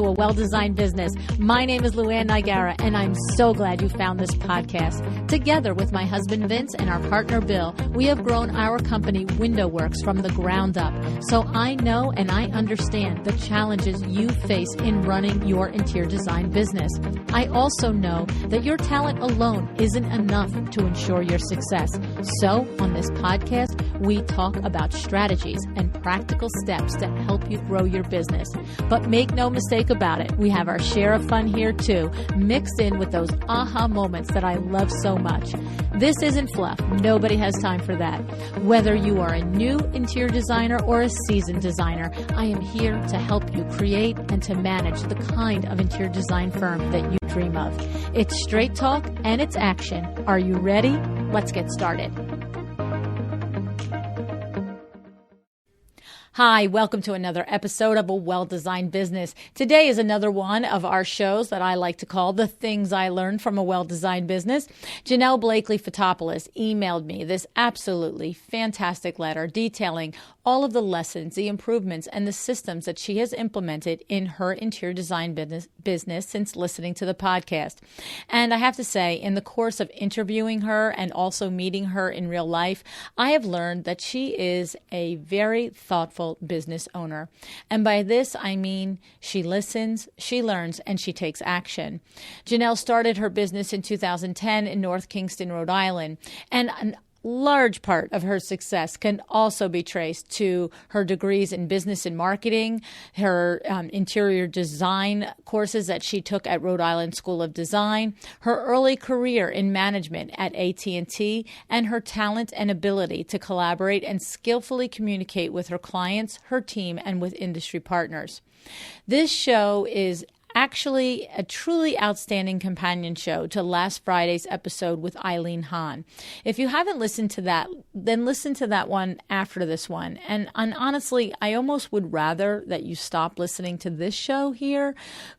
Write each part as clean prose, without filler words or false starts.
to A Well-Designed Business. My name is Luann Nigara, and I'm so glad you found this podcast. Together with my husband Vince and our partner Bill, we have grown our company Window Works from the ground up. So I know and I understand the challenges you face in running your interior design business. I also know that your talent alone isn't enough to ensure your success. So on this podcast, we talk about strategies and practical steps to help you grow your business. But make no mistake about it, we have our share of fun here too, mixed in with those aha moments that I love so much. This isn't fluff. Nobody has time for that. Whether you are a new interior designer or a seasoned designer, I am here to help you create and to manage the kind of interior design firm that you dream of. It's straight talk and it's action. Are you ready? Let's get started. Hi, welcome to another episode of A Well-Designed Business. Today is another one of our shows that I like to call The Things I Learned from a Well-Designed Business. Janelle Blakely Photopoulos emailed me this absolutely fantastic letter detailing all of the lessons, the improvements, and the systems that she has implemented in her interior design business since listening to the podcast. And I have to say, in the course of interviewing her and also meeting her in real life, I have learned that she is a very thoughtful business owner. And by this, I mean she listens, she learns, and she takes action. Janelle started her business in 2010 in North Kingstown, Rhode Island, and an large part of her success can also be traced to her degrees in business and marketing, her interior design courses that she took at Rhode Island School of Design, her early career in management at AT&T, and her talent and ability to collaborate and skillfully communicate with her clients, her team, and with industry partners. This show is actually a truly outstanding companion show to last Friday's episode with Eileen Hahn. If you haven't listened to that, then listen to that one after this one. And honestly, I almost would rather that you stop listening to this show here,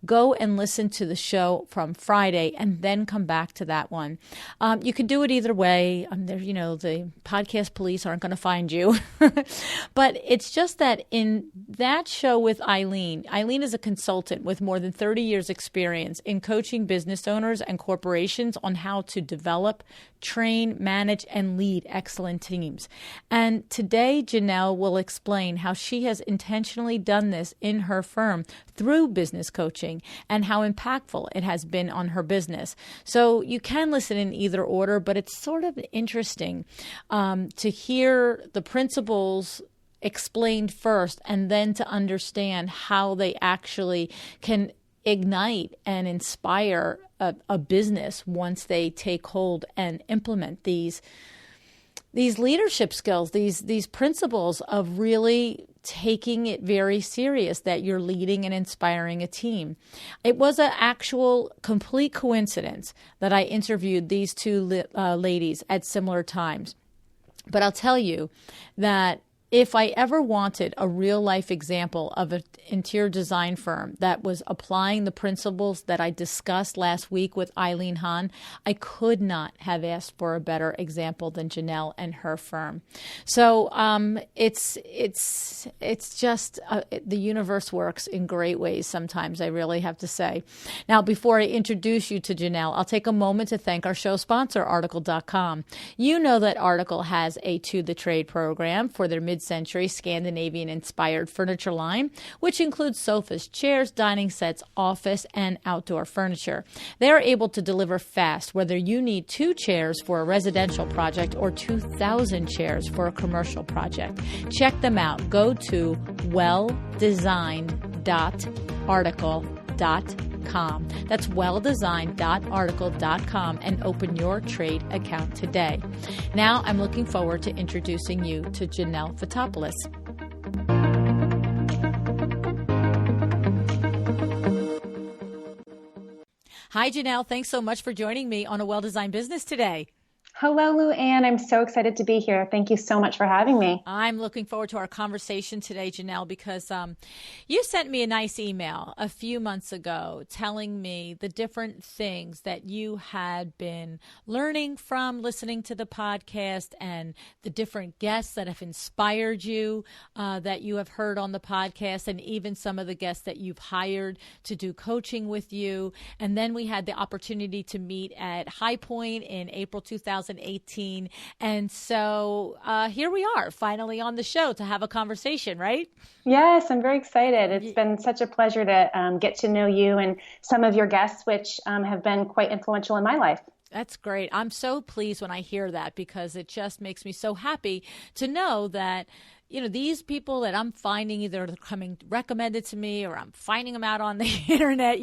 go and listen to the show from Friday, and then come back to that one. You could do it either way. The podcast police aren't going to find you. But it's just that in that show with Eileen is a consultant with more than 30 years experience in coaching business owners and corporations on how to develop, train, manage, and lead excellent teams. And today, Janelle will explain how she has intentionally done this in her firm through business coaching and how impactful it has been on her business. So you can listen in either order, but it's sort of interesting to hear the principles explained first and then to understand how they actually can ignite and inspire a business once they take hold and implement these leadership skills, these principles of really taking it very serious that you're leading and inspiring a team. It was an actual complete coincidence that I interviewed these two ladies at similar times. But I'll tell you that if I ever wanted a real life example of an interior design firm that was applying the principles that I discussed last week with Eileen Hahn, I could not have asked for a better example than Janelle and her firm. So it's just the universe works in great ways sometimes, I really have to say. Now, before I introduce you to Janelle, I'll take a moment to thank our show sponsor, Article.com. You know that Article has a To The Trade program for their mid-century Scandinavian-inspired furniture line, which includes sofas, chairs, dining sets, office, and outdoor furniture. They are able to deliver fast, whether you need 2 chairs for a residential project or 2,000 chairs for a commercial project. Check them out. Go to welldesigned.article.com. That's welldesigned.article.com and open your trade account today. Now I'm looking forward to introducing you to Janelle Photopoulos. Hi, Janelle. Thanks so much for joining me on A Well-Designed Business today. Hello, Lou Ann. I'm so excited to be here. Thank you so much for having me. I'm looking forward to our conversation today, Janelle, because you sent me a nice email a few months ago telling me the different things that you had been learning from listening to the podcast and the different guests that have inspired you that you have heard on the podcast, and even some of the guests that you've hired to do coaching with you. And then we had the opportunity to meet at High Point in April 2018. And so here we are, finally on the show to have a conversation, right? Yes, I'm very excited. It's been such a pleasure to get to know you and some of your guests, which have been quite influential in my life. That's great. I'm so pleased when I hear that, because it just makes me so happy to know that, these people that I'm finding, either they're coming recommended to me or I'm finding them out on the internet,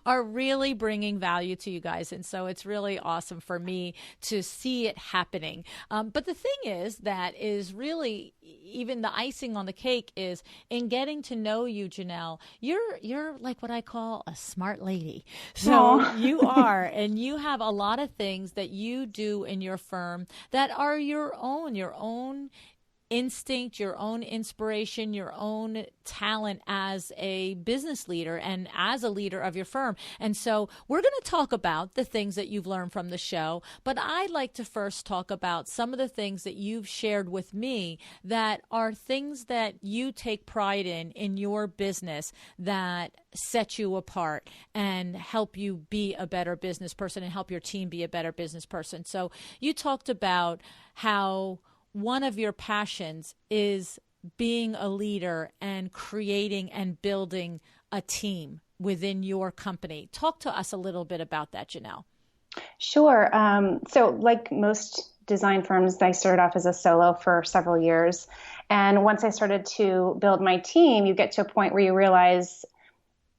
are really bringing value to you guys. And so it's really awesome for me to see it happening. But the thing is that is really even the icing on the cake is in getting to know you, Janelle. You're like what I call a smart lady. So Aww. you are, and you have a lot of things that you do in your firm that are your own instinct, your own inspiration, your own talent as a business leader and as a leader of your firm. And so we're going to talk about the things that you've learned from the show, but I'd like to first talk about some of the things that you've shared with me that are things that you take pride in your business, that set you apart and help you be a better business person and help your team be a better business person. So you talked about how one of your passions is being a leader and creating and building a team within your company. Talk to us a little bit about that, Janelle. Sure. So like most design firms, I started off as a solo for several years. And once I started to build my team, you get to a point where you realize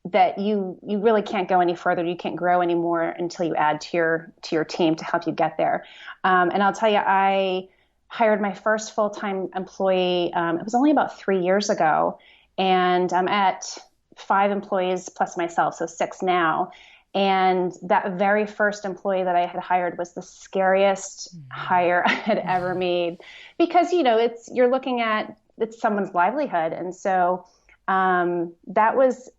that you really can't go any further. You can't grow anymore until you add to your team to help you get there. And I'll tell you, I hired my first full-time employee. It was only about 3 years ago, and I'm at 5 employees plus myself, so 6 now. And that very first employee that I had hired was the scariest hire I had ever made, because you're looking at it's someone's livelihood, and so that was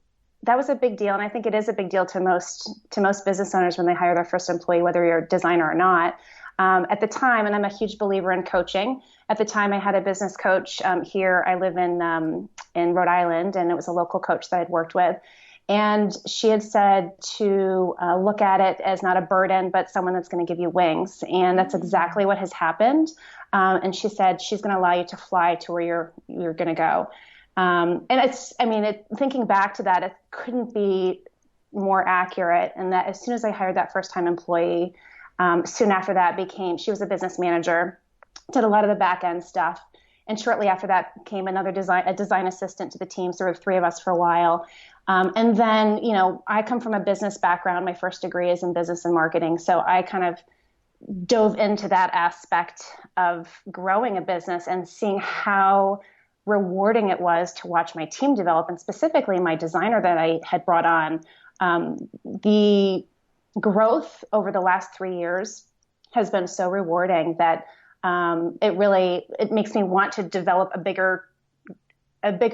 a big deal, and I think it is a big deal to most business owners when they hire their first employee, whether you're a designer or not. At the time, and I'm a huge believer in coaching. At the time, I had a business coach here. I live in Rhode Island, and it was a local coach that I'd worked with. And she had said to look at it as not a burden, but someone that's going to give you wings. And that's exactly what has happened. And she said she's going to allow you to fly to where you're going to go. And thinking back to that, it couldn't be more accurate. And that as soon as I hired that first-time employee, soon after that she was a business manager, did a lot of the back end stuff. And shortly after that came a design assistant to the team, sort of 3 of us for a while. And then, I come from a business background. My first degree is in business and marketing. So I kind of dove into that aspect of growing a business and seeing how rewarding it was to watch my team develop, and specifically my designer that I had brought on. The growth over the last 3 years has been so rewarding that it makes me want to develop a bigger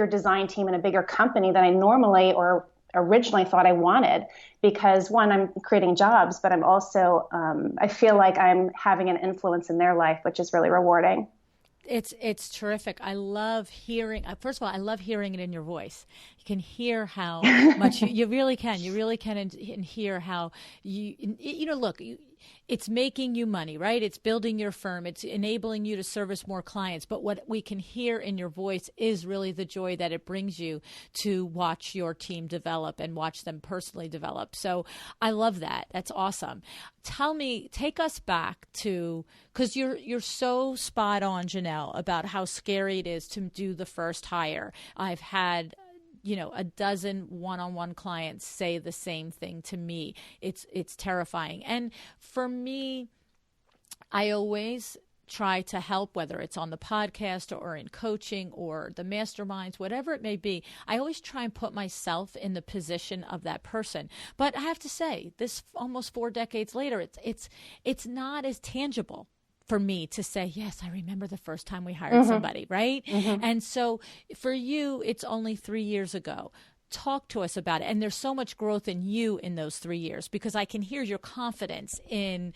design team and a bigger company than I normally or originally thought I wanted, because one, I'm creating jobs, but I'm also I feel like I'm having an influence in their life, which is really rewarding. It's terrific. I love hearing, first of all, I love hearing it in your voice. You can hear how much you really can. You really can and hear how look, it's making you money, right? It's building your firm. It's enabling you to service more clients. But what we can hear in your voice is really the joy that it brings you to watch your team develop and watch them personally develop. So I love that. That's awesome. Take us back to, because you're so spot on, Janelle, about how scary it is to do the first hire. I've had a dozen one-on-one clients say the same thing to me. It's terrifying. And for me, I always try to help, whether it's on the podcast or in coaching or the masterminds, whatever it may be. I always try and put myself in the position of that person. But I have to say, this almost 4 decades later, it's not as tangible. for me to say, yes, I remember the first time we hired somebody, right? And so for you, it's only 3 years ago. Talk to us about it. And there's so much growth in you in those 3 years, because I can hear your confidence in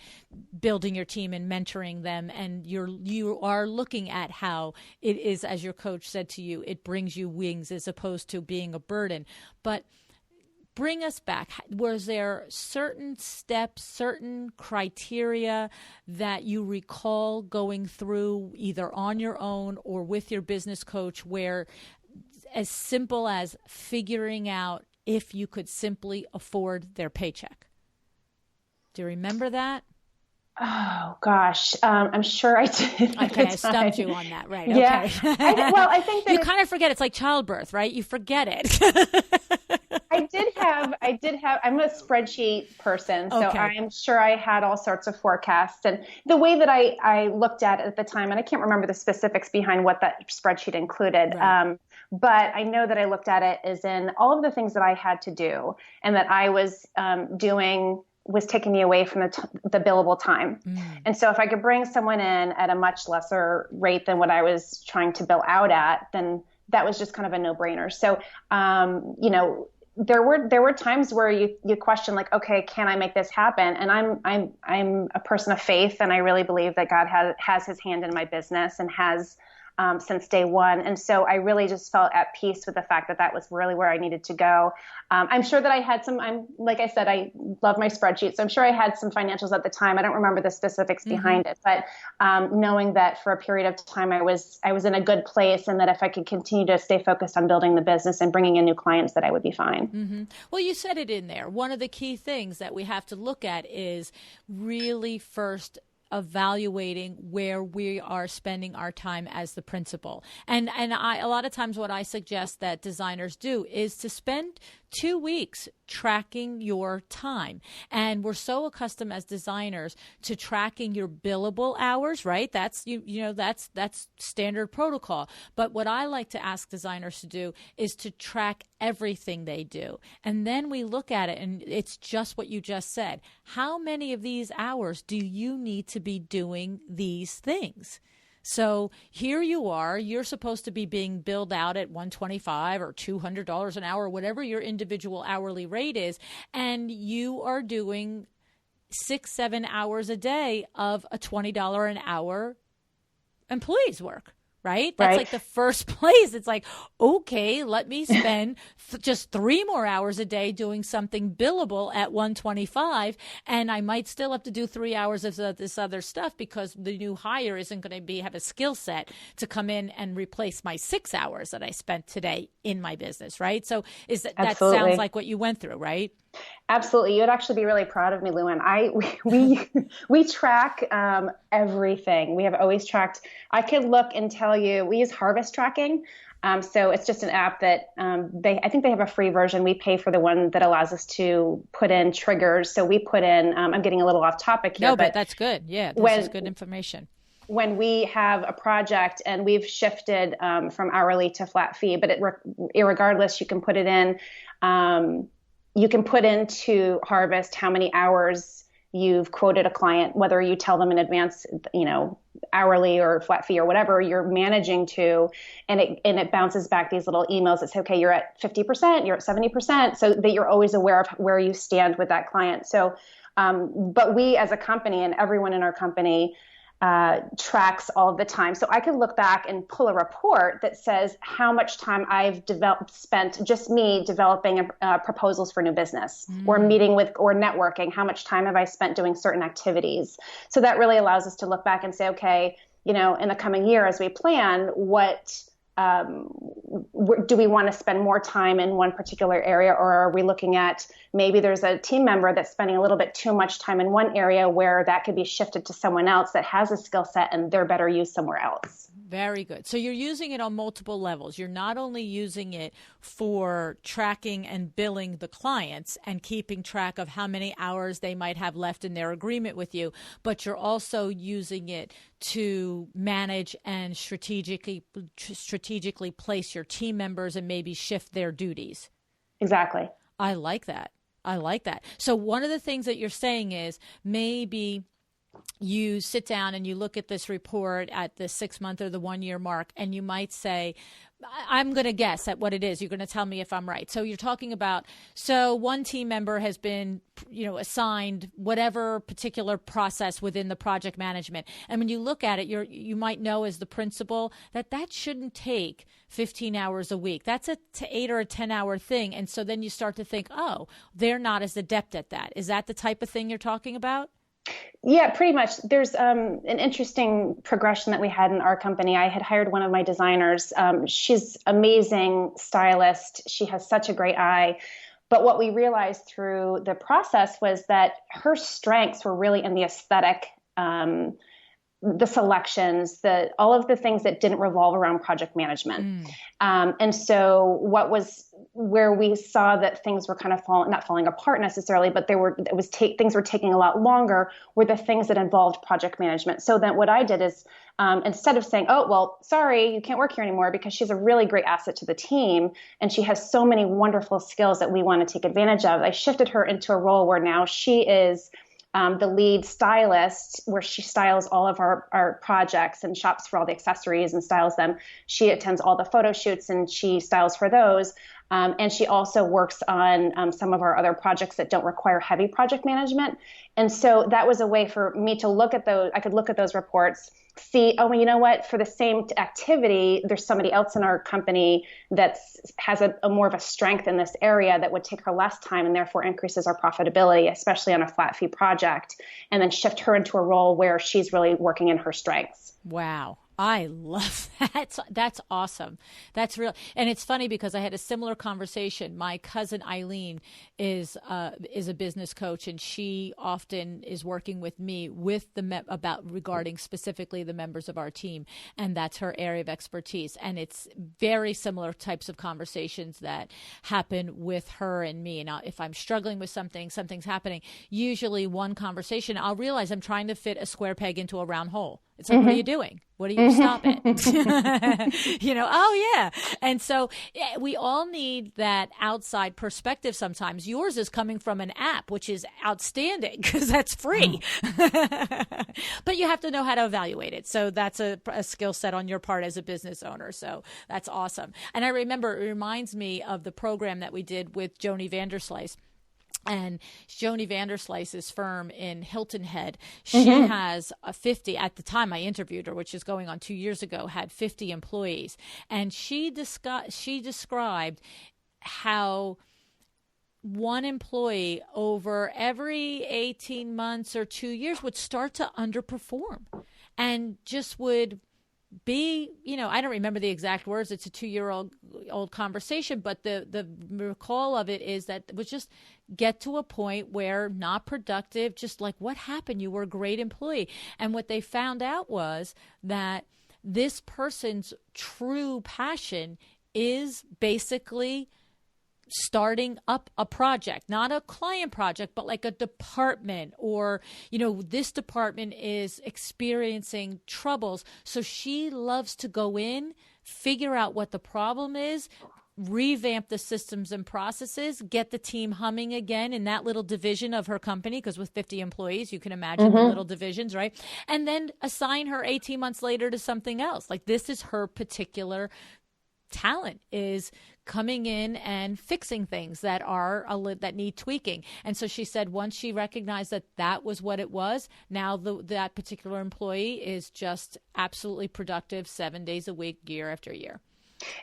building your team and mentoring them. And you are looking at how it is, as your coach said to you, it brings you wings as opposed to being a burden. But bring us back. Was there certain steps, certain criteria that you recall going through either on your own or with your business coach, where as simple as figuring out if you could simply afford their paycheck? Do you remember that? Oh gosh, I'm sure I did. Okay, I stumped you on that, right? Yeah. Okay. I think that you kind of forget. It's like childbirth, right? You forget it. I did have, I'm a spreadsheet person, so Okay. I'm sure I had all sorts of forecasts. And the way that I looked at it at the time, and I can't remember the specifics behind what that spreadsheet included, Right. but I know that I looked at it as in all of the things that I had to do and that I was doing was taking me away from the billable time. And so if I could bring someone in at a much lesser rate than what I was trying to bill out at, then that was just kind of a no-brainer. So, there were times where you question, like, okay, can I make this happen? And I'm a person of faith, and I really believe that God has his hand in my business and has since day one. And so I really just felt at peace with the fact that that was really where I needed to go. I'm sure that I had like I said, I love my spreadsheet. So I'm sure I had some financials at the time. I don't remember the specifics behind it, but knowing that for a period of time, I was in a good place, and that if I could continue to stay focused on building the business and bringing in new clients, that I would be fine. Well, you said it in there. One of the key things that we have to look at is really first evaluating where we are spending our time as the principal. And a lot of times what I suggest that designers do is to spend 2 weeks tracking your time. And we're so accustomed as designers to tracking your billable hours, right? That's that's standard protocol. But what I like to ask designers to do is to track everything they do. And then we look at it, and it's just what you just said. How many of these hours do you need to be doing these things? So here you are, you're supposed to be being billed out at $125 or $200 an hour, whatever your individual hourly rate is, and you are doing 6-7 hours a day of a $20 an hour employee's work. Right? That's like the first place. It's like, okay, let me spend just 3 more hours a day doing something billable at $125, and I might still have to do 3 hours of this other stuff because the new hire isn't going to have a skill set to come in and replace my 6 hours that I spent today in my business, right? So that sounds like what you went through, right? Absolutely. You'd actually be really proud of me, Luann. We track everything. We have always tracked. I could look and tell you, we use harvest tracking. So it's just an app that I think they have a free version. We pay for the one that allows us to put in triggers. So we put in, I'm getting a little off topic here. No, but that's good. Yeah, this is good information. When we have a project and we've shifted from hourly to flat fee, but irregardless, you can put it in. You can put into Harvest how many hours you've quoted a client, whether you tell them in advance, hourly or flat fee or whatever you're managing to, and it bounces back these little emails that say, okay, you're at 50%, you're at 70%, so that you're always aware of where you stand with that client. So, but we as a company and everyone in our company tracks all the time. So I could look back and pull a report that says how much time I've spent just me developing proposals for new business or meeting with or networking. How much time have I spent doing certain activities? So that really allows us to look back and say, okay, in the coming year as we plan, what do we want to spend more time in one particular area, or are we looking at maybe there's a team member that's spending a little bit too much time in one area where that could be shifted to someone else that has a skill set and they're better used somewhere else? Very good. So you're using it on multiple levels. You're not only using it for tracking and billing the clients and keeping track of how many hours they might have left in their agreement with you, but you're also using it to manage and strategically place your team members and maybe shift their duties. Exactly. I like that. So one of the things that you're saying is maybe you sit down and you look at this report at the 6 month or the 1 year mark, and you might say, I'm going to guess at what it is. You're going to tell me if I'm right. So you're talking about, so one team member has been, assigned whatever particular process within the project management. And when you look at it, you might know as the principal that shouldn't take 15 hours a week. That's a 8 or a 10-hour thing. And so then you start to think, oh, they're not as adept at that. Is that the type of thing you're talking about? Yeah, pretty much. There's an interesting progression that we had in our company. I had hired one of my designers. She's amazing stylist. She has such a great eye. But what we realized through the process was that her strengths were really in the aesthetic, the selections, all of the things that didn't revolve around project management. And so where we saw that things were kind of not falling apart necessarily, but things were taking a lot longer, were the things that involved project management. So then what I did is, instead of saying, oh, well, sorry, you can't work here anymore, because she's a really great asset to the team and she has so many wonderful skills that we want to take advantage of, I shifted her into a role where now she is the lead stylist, where she styles all of our projects and shops for all the accessories and styles them. She attends all the photo shoots and she styles for those. And she also works on some of our other projects that don't require heavy project management. And so that was a way for me to look at those. I could look at those reports, see, oh, well, you know what, for the same activity, there's somebody else in our company that has a more of a strength in this area that would take her less time and therefore increases our profitability, especially on a flat fee project, and then shift her into a role where she's really working in her strengths. Wow. I love that. That's awesome. That's real. And it's funny because I had a similar conversation. My cousin Eileen is a business coach, and she often is working with me with regarding specifically the members of our team. And that's her area of expertise. And it's very similar types of conversations that happen with her and me. Now, if I'm struggling with something's happening, usually one conversation, I'll realize I'm trying to fit a square peg into a round hole. It's like, what are you doing? What are you, stop it? Oh yeah. And so we all need that outside perspective sometimes. Yours is coming from an app, which is outstanding because that's free. But you have to know how to evaluate it. So that's a skill set on your part as a business owner. So that's awesome. And I remember it reminds me of the program that we did with Joni Vanderslice. And Joni Vanderslice's firm in Hilton Head, she has 50, at the time I interviewed her, which is going on 2 years ago, had 50 employees. And she described how one employee over every 18 months or 2 years would start to underperform and just would be, I don't remember the exact words. It's a 2-year-old conversation, but the recall of it is that it was just get to a point where not productive, just like, what happened? You were a great employee. And what they found out was that this person's true passion is basically starting up a project, not a client project, but like a department, or, this department is experiencing troubles. So she loves to go in, figure out what the problem is, revamp the systems and processes, get the team humming again in that little division of her company, because with 50 employees, you can imagine the little divisions, right? And then assign her 18 months later to something else. Like, this is her particular talent, is coming in and fixing things that that need tweaking. And so she said once she recognized that was what it was, now that particular employee is just absolutely productive 7 days a week, year after year.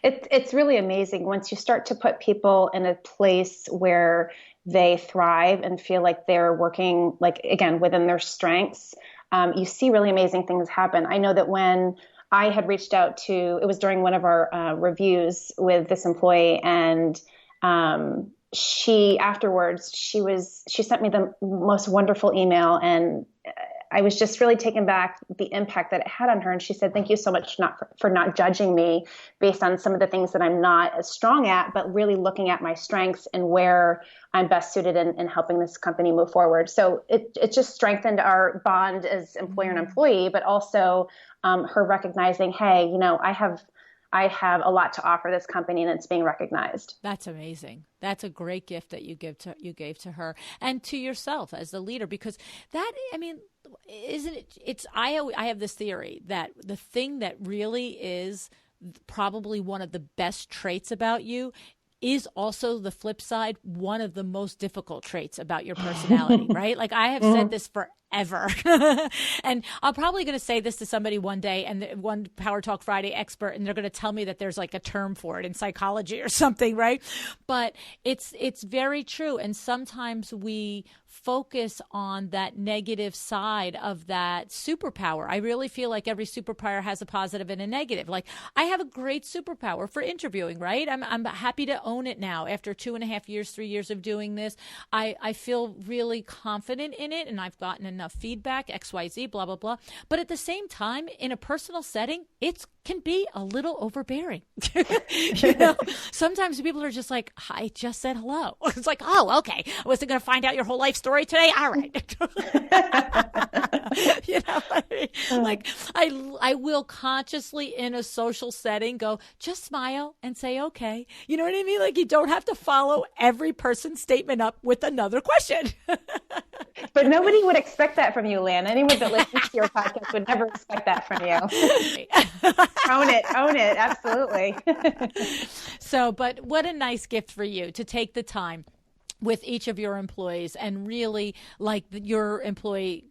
It's really amazing once you start to put people in a place where they thrive and feel like they're working, like, again, within their strengths. You see really amazing things happen. I know that when I had reached out it was during one of our reviews with this employee, and she sent me the most wonderful email, and I was just really taken back the impact that it had on her. And she said, thank you so much for not judging me based on some of the things that I'm not as strong at, but really looking at my strengths and where I'm best suited in helping this company move forward. So it just strengthened our bond as employer and employee, but also her recognizing, hey, I I have a lot to offer this company and it's being recognized. That's amazing. That's a great gift that you gave to her and to yourself as the leader, because that, I mean, isn't it, I have this theory that the thing that really is probably one of the best traits about you is also the flip side, one of the most difficult traits about your personality, right? Like I have said this forever. And I'm probably going to say this to somebody one day, and one Power Talk Friday expert, and they're going to tell me that there's like a term for it in psychology or something, right? But it's very true. And sometimes we focus on that negative side of that superpower. I really feel like every superpower has a positive and a negative. Like I have a great superpower for interviewing, right? I'm happy to own it now after 2.5 years, 3 years of doing this. I feel really confident in it, and I've gotten enough feedback, XYZ, blah, blah, blah. But at the same time, in a personal setting, it can be a little overbearing. Sometimes people are just like, I just said hello. It's like, oh, okay. I wasn't going to find out your whole life story today. All right. Like I will consciously in a social setting go, just smile and say, okay. You know what I mean? Like you don't have to follow every person's statement up with another question. But nobody would expect that from you, Lan. Anyone that listens to your podcast would never expect that from you. Own it. Absolutely. So, but what a nice gift for you to take the time with each of your employees and really like your employee,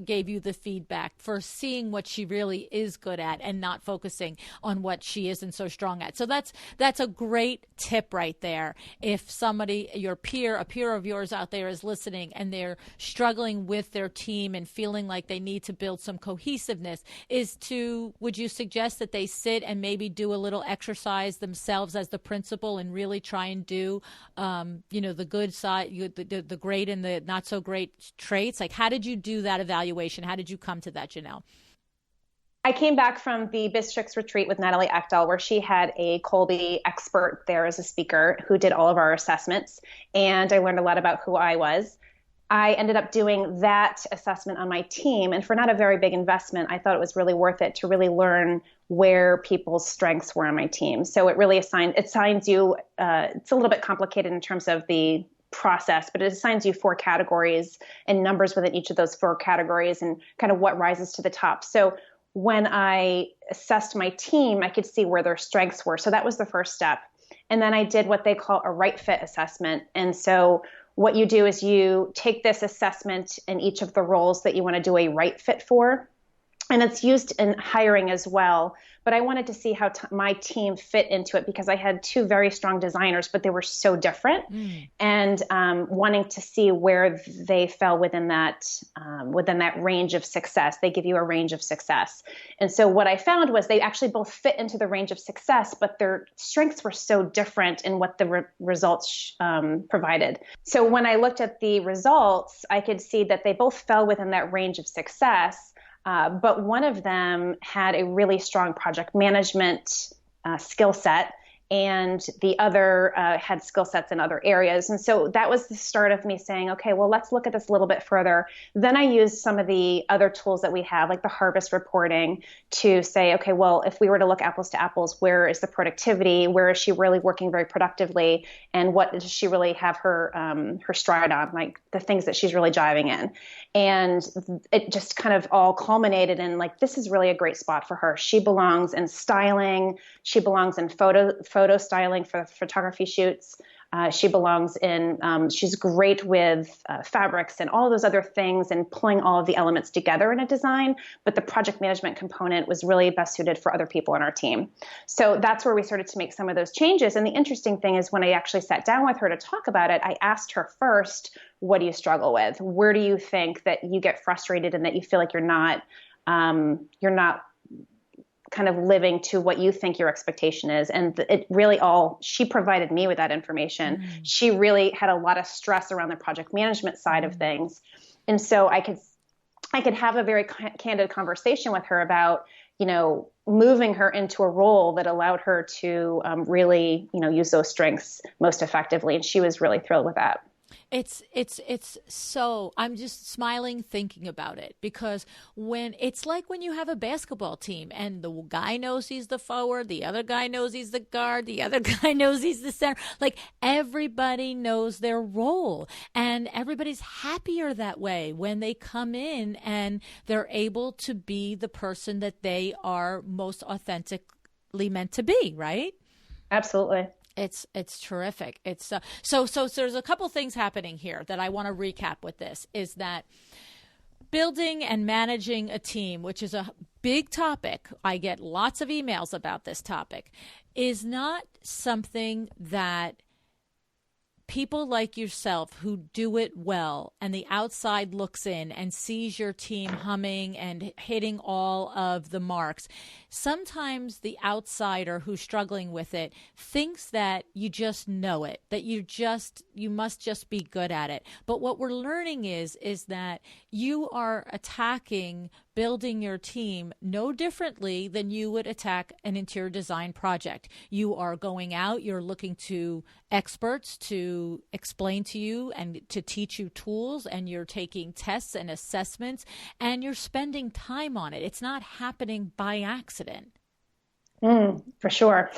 gave you the feedback for seeing what she really is good at and not focusing on what she isn't so strong at. So that's a great tip right there. If somebody, a peer of yours out there is listening and they're struggling with their team and feeling like they need to build some cohesiveness, would you suggest that they sit and maybe do a little exercise themselves as the principal and really try and do, the good side, the great and the not so great traits? Like, how did you do that evaluation? How did you come to that, Janelle? I came back from the Bistrix retreat with Natalie Echdahl, where she had a Colby expert there as a speaker who did all of our assessments. And I learned a lot about who I was. I ended up doing that assessment on my team. And for not a very big investment, I thought it was really worth it to really learn where people's strengths were on my team. So it really assigns you, it's a little bit complicated in terms of the process, but it assigns you 4 categories and numbers within each of those 4 categories and kind of what rises to the top. So when I assessed my team, I could see where their strengths were. So that was the first step. And then I did what they call a right fit assessment. And so what you do is you take this assessment in each of the roles that you want to do a right fit for. And it's used in hiring as well. But I wanted to see how my team fit into it because I had 2 very strong designers, but they were so different. And wanting to see where they fell within that range of success. They give you a range of success. And so what I found was they actually both fit into the range of success, but their strengths were so different in what the results provided. So when I looked at the results, I could see that they both fell within that range of success. But one of them had a really strong project management skill set, and the other had skill sets in other areas. And so that was the start of me saying, okay, well, let's look at this a little bit further. Then I used some of the other tools that we have, like the harvest reporting, to say, okay, well, if we were to look apples to apples, where is the productivity? Where is she really working very productively? And what does she really have her stride on, like the things that she's really jiving in? And it just kind of all culminated in like, this is really a great spot for her. She belongs in styling. She belongs in photo styling for photography shoots. She belongs in, she's great with fabrics and all of those other things and pulling all of the elements together in a design. But the project management component was really best suited for other people on our team. So that's where we started to make some of those changes. And the interesting thing is when I actually sat down with her to talk about it, I asked her first, what do you struggle with? Where do you think that you get frustrated and that you feel like you're not kind of living to what you think your expectation is? And it really she provided me with that information. She really had a lot of stress around the project management side of things. And so I could have a very candid conversation with her about, moving her into a role that allowed her to really, use those strengths most effectively. And she was really thrilled with that. It's so, I'm just smiling thinking about it, because when it's like when you have a basketball team and the guy knows he's the forward, the other guy knows he's the guard, the other guy knows he's the center, like everybody knows their role, and everybody's happier that way when they come in and they're able to be the person that they are most authentically meant to be, right? Absolutely. It's terrific. It's so there's a couple things happening here that I want to recap with this, is that building and managing a team, which is a big topic, I get lots of emails about this topic, is not something that people like yourself who do it well and the outside looks in and sees your team humming and hitting all of the marks. Sometimes the outsider who's struggling with it thinks that you just know it, that you must just be good at it. But what we're learning is that you are attacking building your team no differently than you would attack an interior design project. You are going out, you're looking to experts to explain to you and to teach you tools, and you're taking tests and assessments, and you're spending time on it. It's not happening by accident. For sure.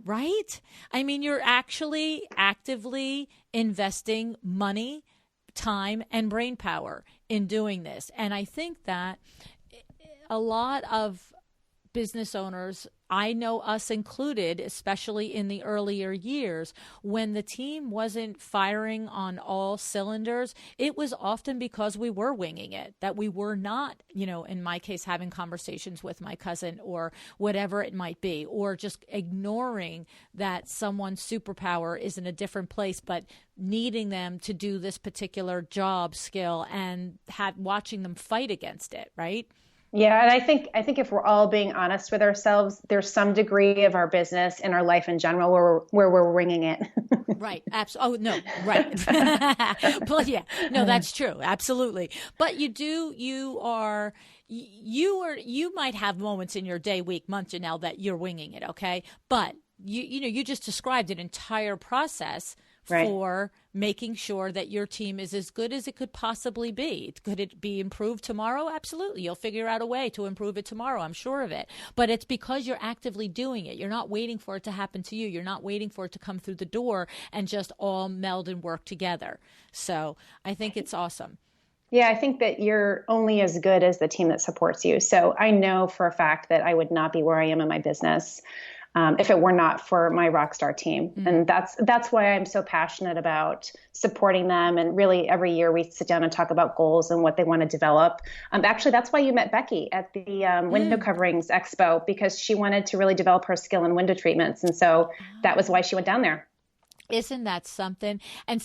Right? I mean, you're actually actively investing money, time, and brain power in doing this. And I think that a lot of business owners, I know us included, especially in the earlier years, when the team wasn't firing on all cylinders, it was often because we were winging it, that we were not, in my case, having conversations with my cousin or whatever it might be, or just ignoring that someone's superpower is in a different place, but needing them to do this particular job skill and watching them fight against it, right? Yeah, and I think if we're all being honest with ourselves, there's some degree of our business and our life in general where we're winging it. Right. Oh, no. Right. But yeah, no, that's true. Absolutely. But you might have moments in your day, week, month, Janelle, that you're winging it. Okay. But you just described an entire process for making sure that your team is as good as it could possibly be. Could it be improved tomorrow? Absolutely. You'll figure out a way to improve it tomorrow. I'm sure of it. But it's because you're actively doing it. You're not waiting for it to happen to you. You're not waiting for it to come through the door and just all meld and work together. So I think it's awesome. Yeah, I think that you're only as good as the team that supports you. So I know for a fact that I would not be where I am in my business if it were not for my rockstar team. Mm-hmm. And that's why I'm so passionate about supporting them. And really every year we sit down and talk about goals and what they want to develop. Actually, that's why you met Becky at the Window Coverings Expo, because she wanted to really develop her skill in window treatments. And so that was why she went down there. Isn't that something? And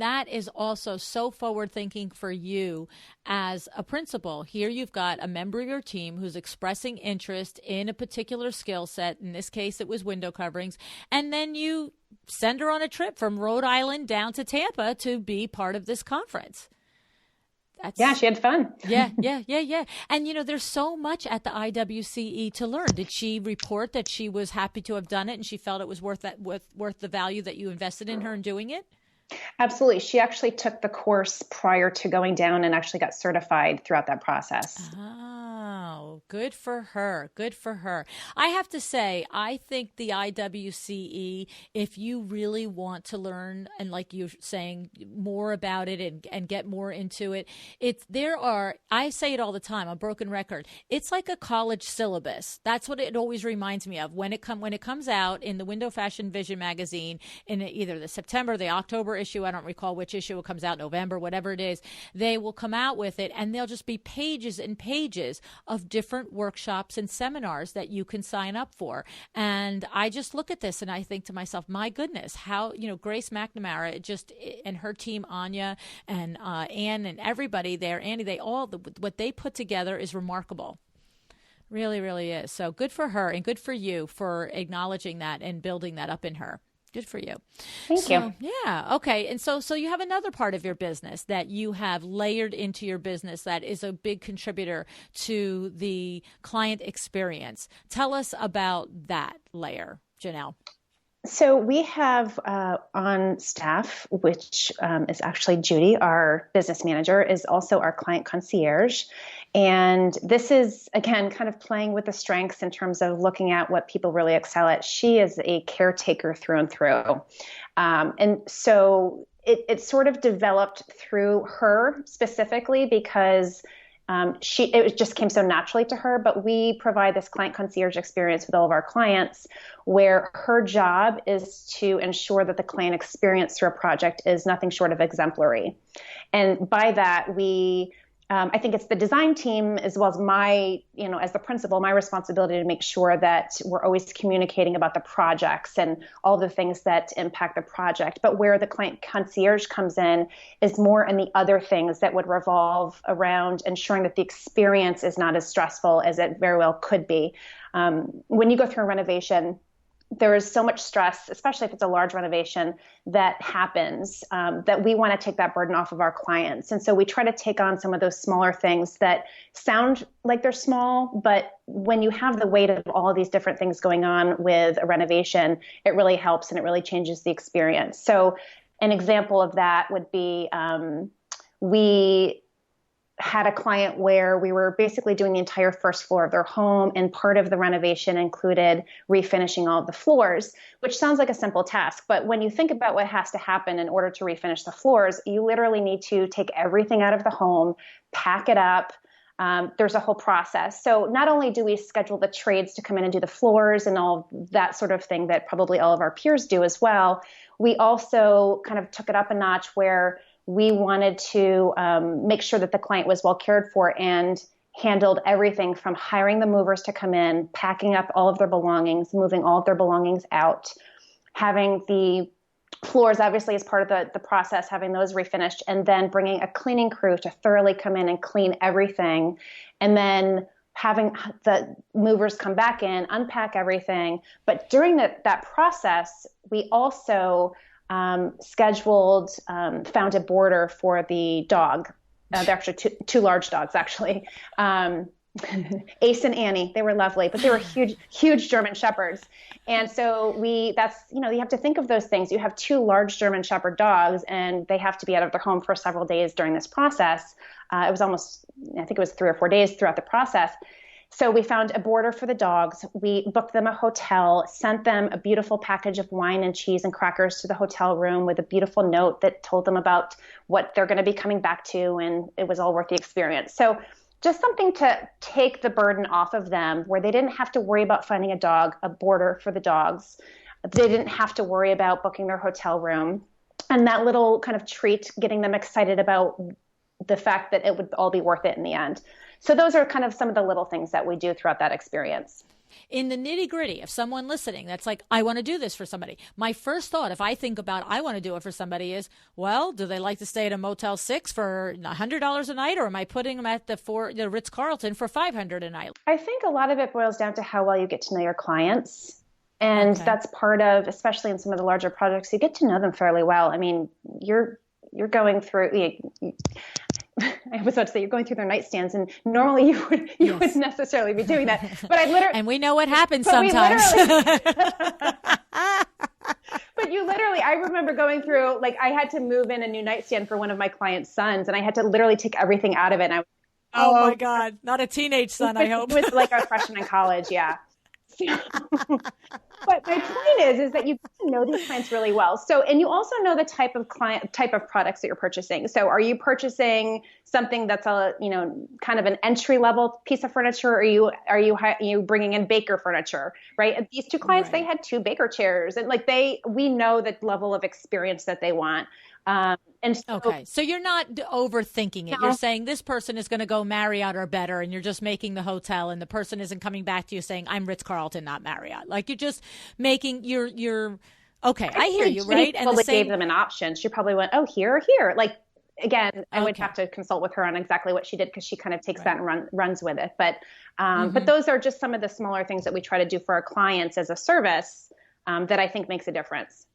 that is also so forward thinking for you as a principal. Here you've got a member of your team who's expressing interest in a particular skill set. In this case, it was window coverings. And then you send her on a trip from Rhode Island down to Tampa to be part of this conference. Yeah, she had fun. Yeah. And, there's so much at the IWCE to learn. Did she report that she was happy to have done it and she felt it was worth the value that you invested in her in doing it? Absolutely. She actually took the course prior to going down and actually got certified throughout that process. Oh, good for her. Good for her. I have to say, I think the IWCE, if you really want to learn and like you're saying more about it and get more into it, I say it all the time, a broken record. It's like a college syllabus. That's what it always reminds me of when it comes out in the Window Fashion Vision magazine in either the September, the October issue. I don't recall which issue it comes out, November, whatever it is. They will come out with it and they'll just be pages and pages of different workshops and seminars that you can sign up for. And I just look at this and I think to myself, my goodness, how, Grace McNamara and her team, Anya and Ann and everybody there, Andy, what they put together is remarkable. Really, really is. So good for her and good for you for acknowledging that and building that up in her. Good for you. Thank you. Yeah. Okay. And so you have another part of your business that you have layered into your business that is a big contributor to the client experience. Tell us about that layer, Janelle. So we have on staff, which is actually Judy, our business manager, is also our client concierge. And this is, again, kind of playing with the strengths in terms of looking at what people really excel at. She is a caretaker through and through. And so it sort of developed through her specifically because it just came so naturally to her, but we provide this client concierge experience with all of our clients where her job is to ensure that the client experience through a project is nothing short of exemplary. And by that, I think it's the design team as well as as the principal, my responsibility to make sure that we're always communicating about the projects and all the things that impact the project. But where the client concierge comes in is more in the other things that would revolve around ensuring that the experience is not as stressful as it very well could be. When you go through a renovation, there is so much stress, especially if it's a large renovation, that happens, that we want to take that burden off of our clients. And so we try to take on some of those smaller things that sound like they're small, but when you have the weight of all of these different things going on with a renovation, it really helps and it really changes the experience. So an example of that would be we had a client where we were basically doing the entire first floor of their home, and part of the renovation included refinishing all of the floors, which sounds like a simple task. But when you think about what has to happen in order to refinish the floors, you literally need to take everything out of the home, pack it up. There's a whole process. So not only do we schedule the trades to come in and do the floors and all that sort of thing that probably all of our peers do as well, we also kind of took it up a notch where we wanted to make sure that the client was well cared for and handled everything from hiring the movers to come in, packing up all of their belongings, moving all of their belongings out, having the floors obviously as part of the process, having those refinished, and then bringing a cleaning crew to thoroughly come in and clean everything, and then having the movers come back in, unpack everything. But during that process, we also scheduled, found a boarder for the dog. They're actually two large dogs, actually. Ace and Annie, they were lovely, but they were huge German Shepherds. And so you have to think of those things. You have two large German Shepherd dogs and they have to be out of their home for several days during this process. I think it was 3 or 4 days throughout the process. So we found a boarder for the dogs. We booked them a hotel, sent them a beautiful package of wine and cheese and crackers to the hotel room with a beautiful note that told them about what they're going to be coming back to, and it was all worth the experience. So just something to take the burden off of them where they didn't have to worry about finding a boarder for the dogs. They didn't have to worry about booking their hotel room. And that little kind of treat, getting them excited about the fact that it would all be worth it in the end. So those are kind of some of the little things that we do throughout that experience. In the nitty gritty, if someone listening that's like, I want to do this for somebody, my first thought, if I think about I want to do it for somebody, is, well, do they like to stay at a Motel 6 for $100 a night, or am I putting them at the Ritz-Carlton for $500 a night? I think a lot of it boils down to how well you get to know your clients. And that's part of, especially in some of the larger projects, you get to know them fairly well. I mean, you're going through, I was about to say you're going through their nightstands, and normally you wouldn't necessarily be doing that. But I literally, and we know what happens sometimes. But you literally, I remember going through, like, I had to move in a new nightstand for one of my client's sons, and I had to literally take everything out of it. And oh my God, not a teenage son, I hope. It was like a freshman in college, yeah. But my point is that you get to know these clients really well. So, and you also know the type of products that you're purchasing. So are you purchasing something that's kind of an entry level piece of furniture? Or are you bringing in Baker furniture, right? And these two clients, They had 2 Baker chairs, and we know the level of experience that they want. So you're not overthinking it. No. You're saying this person is going to go Marriott or better, and you're just making the hotel, and the person isn't coming back to you saying, I'm Ritz-Carlton, not Marriott. Like, you're just making you're okay. I hear you, right? And gave them an option. She probably went, oh, here or here. Like, again, I would have to consult with her on exactly what she did, because she kind of takes that and runs with it. But but those are just some of the smaller things that we try to do for our clients as a service that I think makes a difference.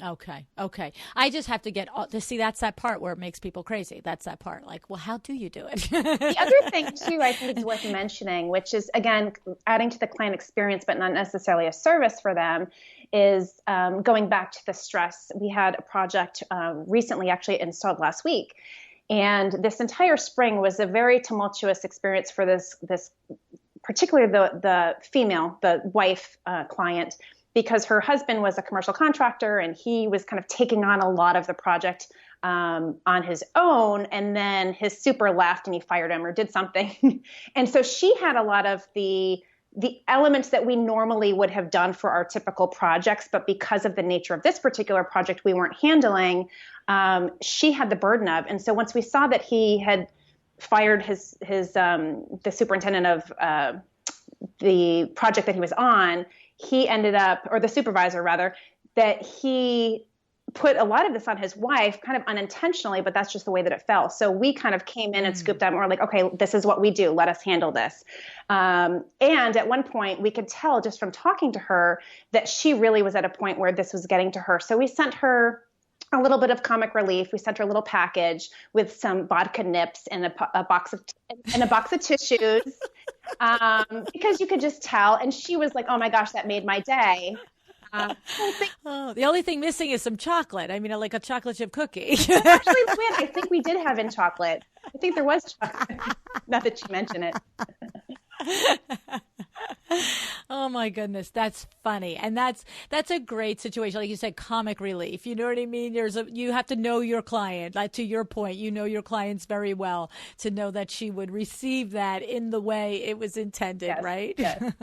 Okay. Okay. I just have to get to see, that's that part where it makes people crazy. That's that part. Like, well, how do you do it? The other thing too, I think is worth mentioning, which is again, adding to the client experience, but not necessarily a service for them, is going back to the stress. We had a project recently actually installed last week. And this entire spring was a very tumultuous experience for this particularly the female, the wife client, because her husband was a commercial contractor and he was kind of taking on a lot of the project on his own. And then his super left and he fired him or did something. And so she had a lot of the elements that we normally would have done for our typical projects, but because of the nature of this particular project we weren't handling, she had the burden of. And so once we saw that he had fired the superintendent of the project that he was on, he ended up, or the supervisor rather, that he put a lot of this on his wife kind of unintentionally, but that's just the way that it fell. So we kind of came in and scooped up and we're like, okay, this is what we do. Let us handle this. And at one point we could tell just from talking to her that she really was at a point where this was getting to her. So we sent her a little bit of comic relief. We sent her a little package with some vodka nips and a box of tissues, because you could just tell. And she was like, "Oh my gosh, that made my day." The only thing missing is some chocolate. I mean, like a chocolate chip cookie. Actually, I think we did have in chocolate. I think there was chocolate. Now that you mention it. Oh my goodness, that's funny. And that's a great situation. Like you said, comic relief. You know what I mean? You have to know your client. Like to your point, you know your clients very well to know that she would receive that in the way it was intended, yes, right? Yes.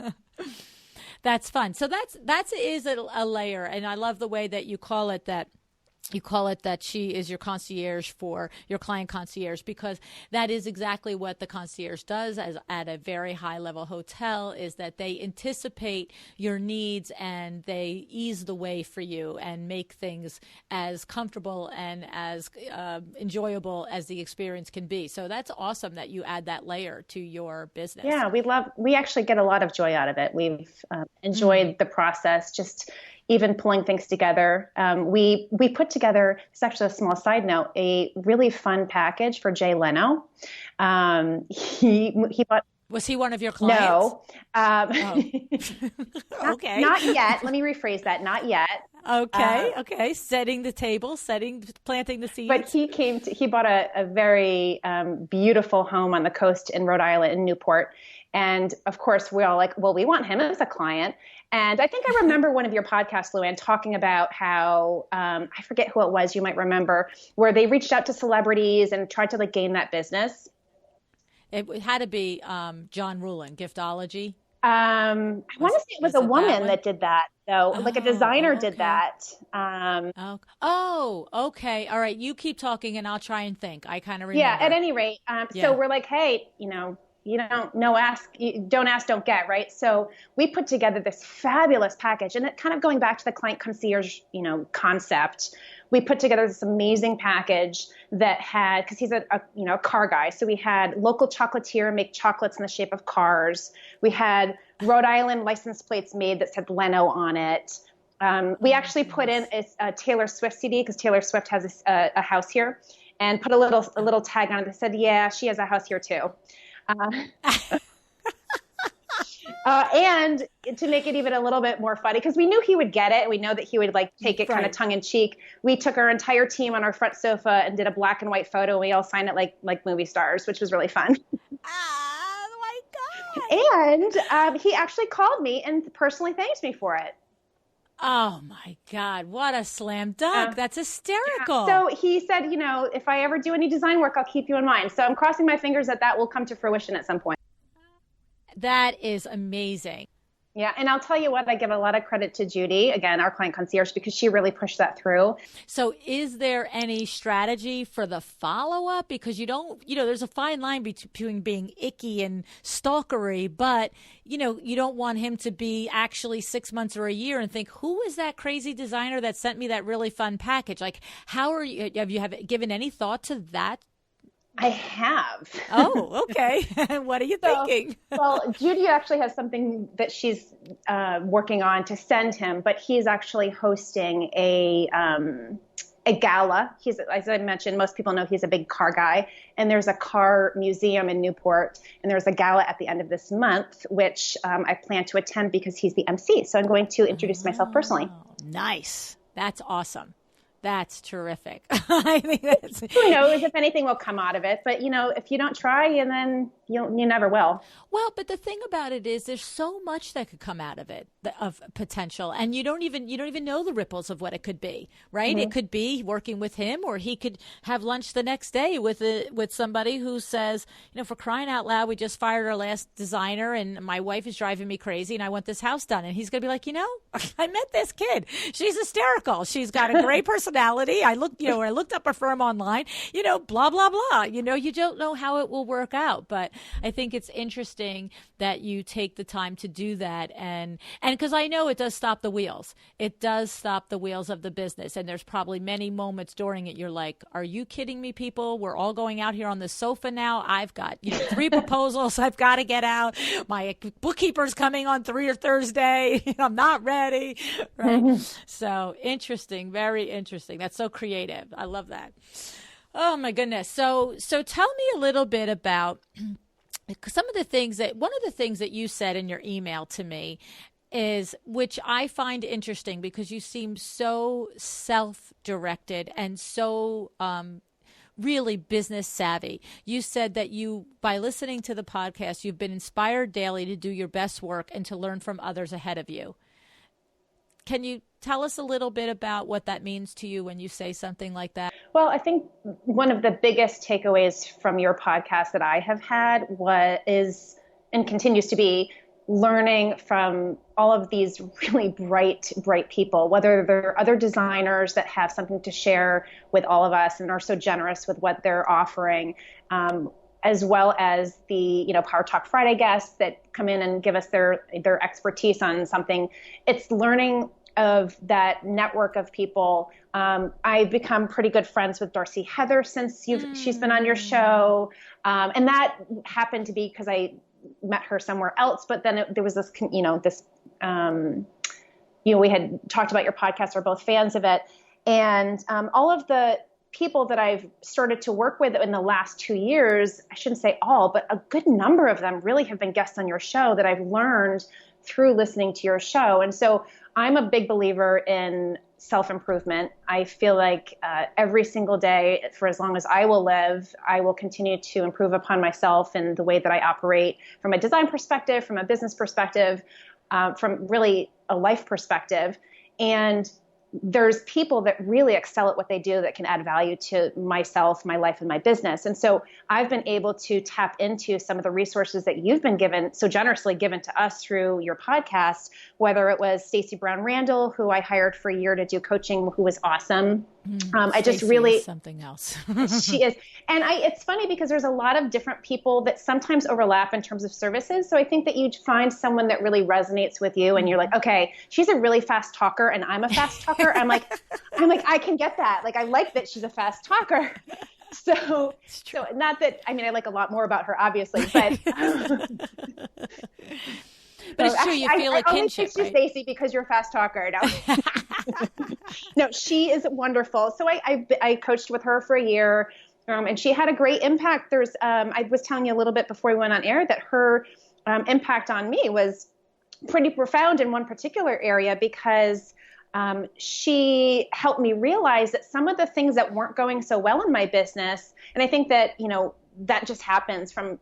That's fun. So that is a layer, and I love the way that you call it that. You call it that she is your concierge for your client concierge, because that is exactly what the concierge does as at a very high level hotel, is that they anticipate your needs and they ease the way for you and make things as comfortable and as enjoyable as the experience can be. So that's awesome that you add that layer to your business. Yeah, we actually get a lot of joy out of it. We've enjoyed the process, just even pulling things together. We put together, it's actually a small side note, a really fun package for Jay Leno. He bought. Was he one of your clients? No. Okay. Not yet. Let me rephrase that. Not yet. Okay. Setting the table, planting the seeds. But he bought a very beautiful home on the coast in Rhode Island in Newport. And of course, we're all like, well, we want him as a client. And I think I remember one of your podcasts, Luann, talking about how, I forget who it was, you might remember, where they reached out to celebrities and tried to gain that business. It had to be John Rulin, Giftology. I want to say it was a woman that did that, though. Like a designer did that. Okay. All right. You keep talking and I'll try and think. I kind of remember. Yeah, at any rate. So we're like, hey, you don't ask, don't get, right? So we put together this fabulous package, and it kind of going back to the client concierge, concept. We put together this amazing package that had, because he's a car guy. So we had local chocolatier make chocolates in the shape of cars. We had Rhode Island license plates made that said Leno on it. We actually put in a Taylor Swift CD, because Taylor Swift has a house here, and put a little tag on it that said, yeah, she has a house here too. And to make it even a little bit more funny, because we knew he would get it, and we know that he would take it kind of tongue in cheek. We took our entire team on our front sofa and did a black and white photo, and we all signed it like movie stars, which was really fun. Oh my God. And he actually called me and personally thanked me for it. Oh my God, what a slam dunk. That's hysterical. Yeah. So he said, if I ever do any design work, I'll keep you in mind. So I'm crossing my fingers that will come to fruition at some point. That is amazing. Yeah. And I'll tell you what, I give a lot of credit to Judy, again, our client concierge, because she really pushed that through. So is there any strategy for the follow-up? Because there's a fine line between being icky and stalkery, but, you don't want him to be actually 6 months or a year and think, who is that crazy designer that sent me that really fun package? Like, how are you, have you given any thought to that? I have. Oh, okay. What are you thinking? Well, Judy actually has something that she's working on to send him, but he's actually hosting a gala. He's, as I mentioned, most people know he's a big car guy, and there's a car museum in Newport, and there's a gala at the end of this month, which I plan to attend because he's the MC. So I'm going to introduce myself personally. Nice. That's awesome. That's terrific. I think that's... Who knows if anything will come out of it? But if you don't try, and then you never will. Well, but the thing about it is, there's so much that could come out of it, of potential, and you don't even know the ripples of what it could be, right? Mm-hmm. It could be working with him, or he could have lunch the next day with somebody who says, for crying out loud, we just fired our last designer, and my wife is driving me crazy, and I want this house done, and he's going to be like, I met this kid. She's hysterical. She's got a great personality. I looked up her firm online. Blah blah blah. You don't know how it will work out, but I think it's interesting that you take the time to do that. And because I know it does stop the wheels. It does stop the wheels of the business. And there's probably many moments during it you're like, are you kidding me, people? We're all going out here on the sofa now. I've got 3 proposals I've got to get out. My bookkeeper's coming on Thursday. I'm not ready. Right? Mm-hmm. So interesting. Very interesting. That's so creative. I love that. Oh my goodness. So tell me a little bit about one of the things that you said in your email to me is, which I find interesting because you seem so self-directed and so really business savvy. You said that by listening to the podcast, you've been inspired daily to do your best work and to learn from others ahead of you. Can you tell us a little bit about what that means to you when you say something like that? Well, I think one of the biggest takeaways from your podcast that I have had is and continues to be learning from all of these really bright people, whether they're other designers that have something to share with all of us and are so generous with what they're offering, as well as the Power Talk Friday guests that come in and give us their expertise on something. It's learning of that network of people. I've become pretty good friends with Darcy Heather since she's been on your show, and that happened to be because I met her somewhere else. But then there was this, we had talked about your podcast. We're both fans of it, and all of the people that I've started to work with in the last 2 years, I shouldn't say all, but a good number of them really have been guests on your show that I've learned through listening to your show. And so I'm a big believer in self-improvement. I feel like every single day, for as long as I will live, I will continue to improve upon myself and the way that I operate from a design perspective, from a business perspective, from really a life perspective. And there's people that really excel at what they do that can add value to myself, my life, and my business. And so I've been able to tap into some of the resources that you've been so generously given to us through your podcast, whether it was Stacey Brown Randall, who I hired for a year to do coaching, who was awesome. I just really something else. She is. And it's funny because there's a lot of different people that sometimes overlap in terms of services. So I think that you find someone that really resonates with you and you're like, okay, she's a really fast talker and I'm a fast talker. I'm like, I can get that. Like, I like that she's a fast talker. So not that, I like a lot more about her, obviously, but but it's true. You feel a kinship, right? Stacey, because you're a fast talker. No. No, she is wonderful. So I coached with her for a year, and she had a great impact. I was telling you a little bit before we went on air that her impact on me was pretty profound in one particular area because she helped me realize that some of the things that weren't going so well in my business, and I think that, that just happens from,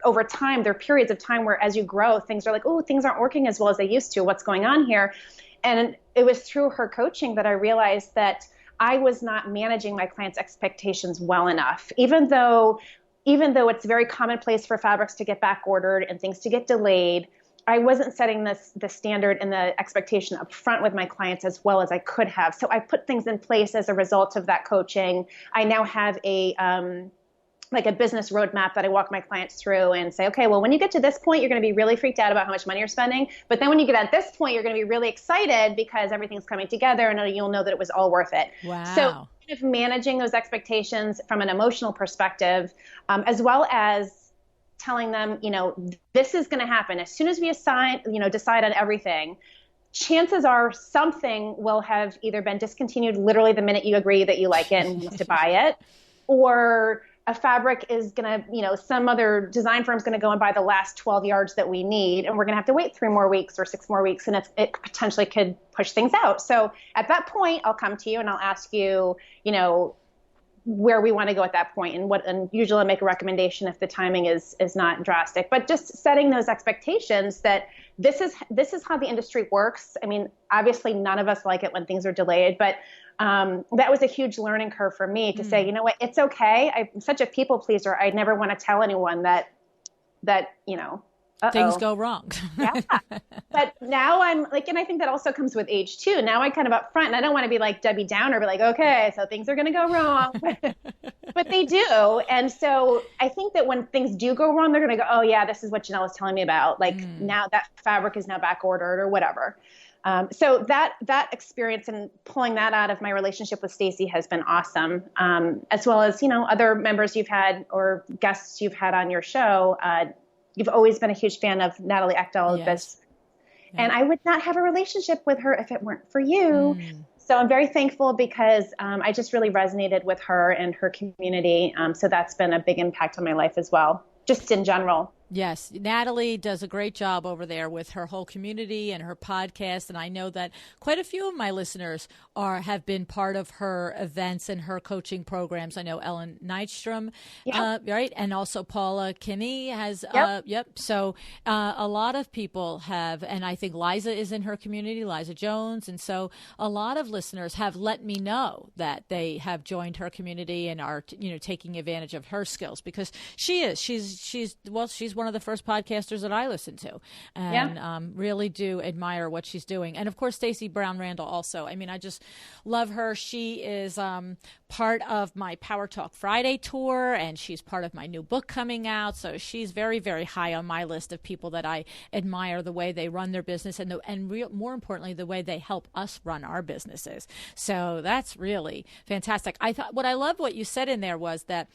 over time. There are periods of time where as you grow, things are like, oh, things aren't working as well as they used to. What's going on here? And it was through her coaching that I realized that I was not managing my clients' expectations well enough, even though it's very commonplace for fabrics to get back ordered and things to get delayed. I wasn't setting the standard and the expectation up front with my clients as well as I could have. So I put things in place as a result of that coaching. I now have a like a business roadmap that I walk my clients through and say, okay, well, when you get to this point, you're going to be really freaked out about how much money you're spending. But then when you get at this point, you're going to be really excited because everything's coming together and you'll know that it was all worth it. Wow. So kind of managing those expectations from an emotional perspective, as well as telling them, this is going to happen. As soon as we decide on everything, chances are something will have either been discontinued literally the minute you agree that you like it and want to buy it, or a fabric is going to, some other design firm is going to go and buy the last 12 yards that we need, and we're going to have to wait 3 more weeks or 6 more weeks, and it potentially could push things out. So at that point, I'll come to you and I'll ask you, where we want to go at that point, and usually I'll make a recommendation if the timing is not drastic. But just setting those expectations that this is how the industry works. I mean, obviously none of us like it when things are delayed, but that was a huge learning curve for me to say, you know what, it's okay. I'm such a people pleaser. I never want to tell anyone that things go wrong. Yeah. But now I'm like, and I think that also comes with age too. Now I kind of up front, and I don't want to be like Debbie Downer, be like, okay, so things are going to go wrong, but they do. And so I think that when things do go wrong, they're going to go, oh yeah, this is what Janelle was telling me about. Like now that fabric is now back ordered or whatever. So that experience and pulling that out of my relationship with Stacy has been awesome, as well as, other members you've had or guests you've had on your show. You've always been a huge fan of Natalie Echdahl. Yes. Yeah. And I would not have a relationship with her if it weren't for you. So I'm very thankful because I just really resonated with her and her community. So that's been a big impact on my life as well, just in general. Yes, Natalie does a great job over there with her whole community and her podcast, and I know that quite a few of my listeners have been part of her events and her coaching programs. I know Ellen Nystrom, right, and also Paula Kinney has, So a lot of people have, and I think Liza is in her community, Liza Jones, and so a lot of listeners have let me know that they have joined her community and are, taking advantage of her skills, because she's one of the first podcasters that I listen to, and really do admire what she's doing. And of course, Stacey Brown Randall also. I mean, I just love her. She is part of my Power Talk Friday tour, and she's part of my new book coming out. So she's very, very high on my list of people that I admire the way they run their business, and more importantly, the way they help us run our businesses. So that's really fantastic. I thought what I love what you said in there was that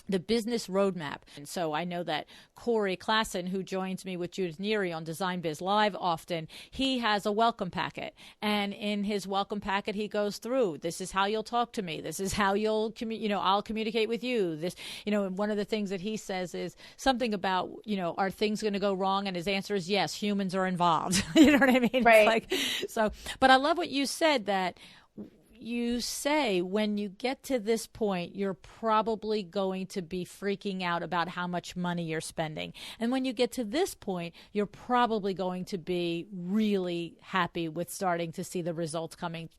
the business roadmap. And so I know that Corey Klassen, who joins me with Judith Neary on Design Biz Live often, he has a welcome packet. And in his welcome packet, he goes through, this is how you'll talk to me. This is how I'll communicate with you. This, and one of the things that he says is something about, are things going to go wrong? And his answer is yes, humans are involved. You know what I mean? Right. But I love what you said, that you say when you get to this point, you're probably going to be freaking out about how much money you're spending. And when you get to this point, you're probably going to be really happy with starting to see the results coming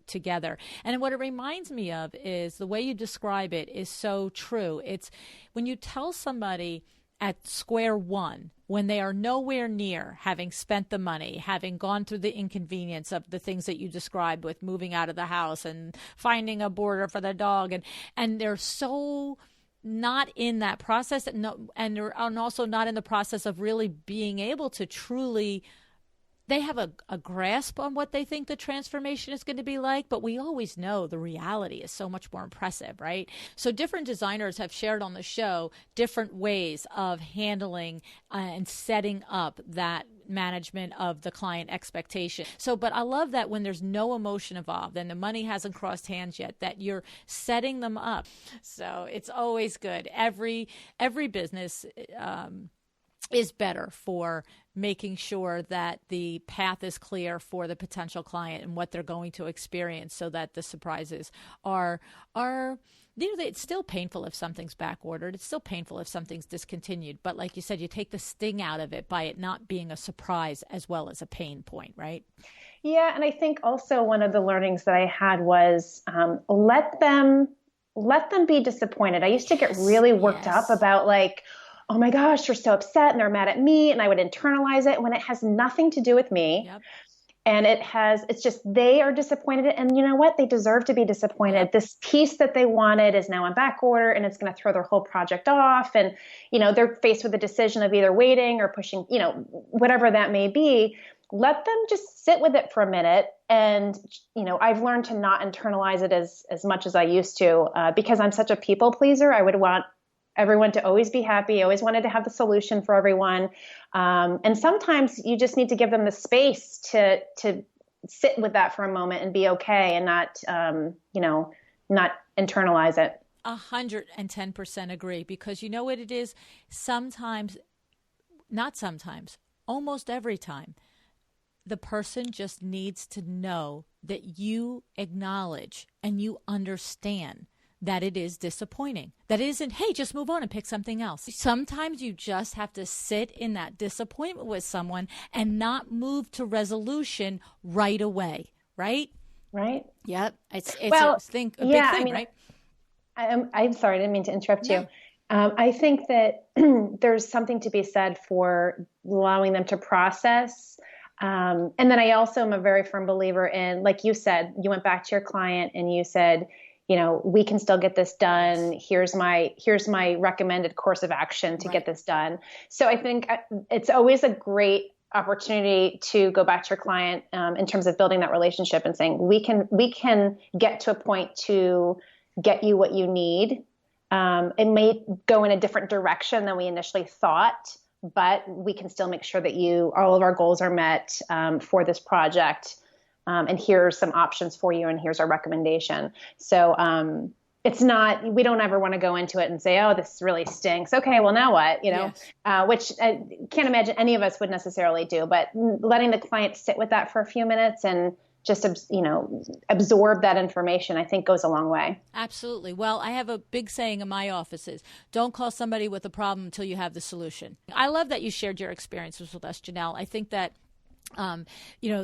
together. And what it reminds me of is the way you describe it is so true. It's when you tell somebody at square one, when they are nowhere near having spent the money, having gone through the inconvenience of the things that you described with moving out of the house and finding a boarder for the dog, and they're so not in that process, and also not in the process of really being able to truly, they have a grasp on what they think the transformation is going to be like, but we always know the reality is so much more impressive, right? So different designers have shared on the show different ways of handling and setting up that management of the client expectation. But I love that when there's no emotion involved and the money hasn't crossed hands yet, that you're setting them up. So it's always good. Every business is better for making sure that the path is clear for the potential client and what they're going to experience, so that the surprises are it's still painful if something's back ordered. It's still painful if something's discontinued. But like you said, you take the sting out of it by it not being a surprise as well as a pain point, right? Yeah. And I think also one of the learnings that I had was let them be disappointed. I used to get really worked up about like, oh my gosh, they're so upset and they're mad at me. And I would internalize it when it has nothing to do with me. Yep. And it's just, they are disappointed. And you know what? They deserve to be disappointed. This piece that they wanted is now on back order, and it's going to throw their whole project off. And, they're faced with the decision of either waiting or pushing, whatever that may be. Let them just sit with it for a minute. And, I've learned to not internalize it as much as I used to, because I'm such a people pleaser. I would want everyone to always be happy. I always wanted to have the solution for everyone. And sometimes you just need to give them the space to sit with that for a moment and be okay, and not internalize it. 110% agree, because you know what it is? Almost every time, the person just needs to know that you acknowledge and you understand that it is disappointing. That isn't, hey, just move on and pick something else. Sometimes you just have to sit in that disappointment with someone and not move to resolution right away, right? Right. Yep. It's a big thing, right? I'm sorry, I didn't mean to interrupt you. I think that there's something to be said for allowing them to process. And then I also am a very firm believer in, like you said, you went back to your client and you said, we can still get this done. Here's my recommended course of action to get this done. So I think it's always a great opportunity to go back to your client in terms of building that relationship and saying, we can get to a point to get you what you need. It may go in a different direction than we initially thought, but we can still make sure that all of our goals are met for this project. And here's some options for you, and here's our recommendation. So it's not, we don't ever want to go into it and say, oh, this really stinks. Okay, well, now what? Yes. Which I can't imagine any of us would necessarily do, but letting the client sit with that for a few minutes and just, absorb that information, I think goes a long way. Absolutely. Well, I have a big saying in my offices: don't call somebody with a problem until you have the solution. I love that you shared your experiences with us, Janelle. I think that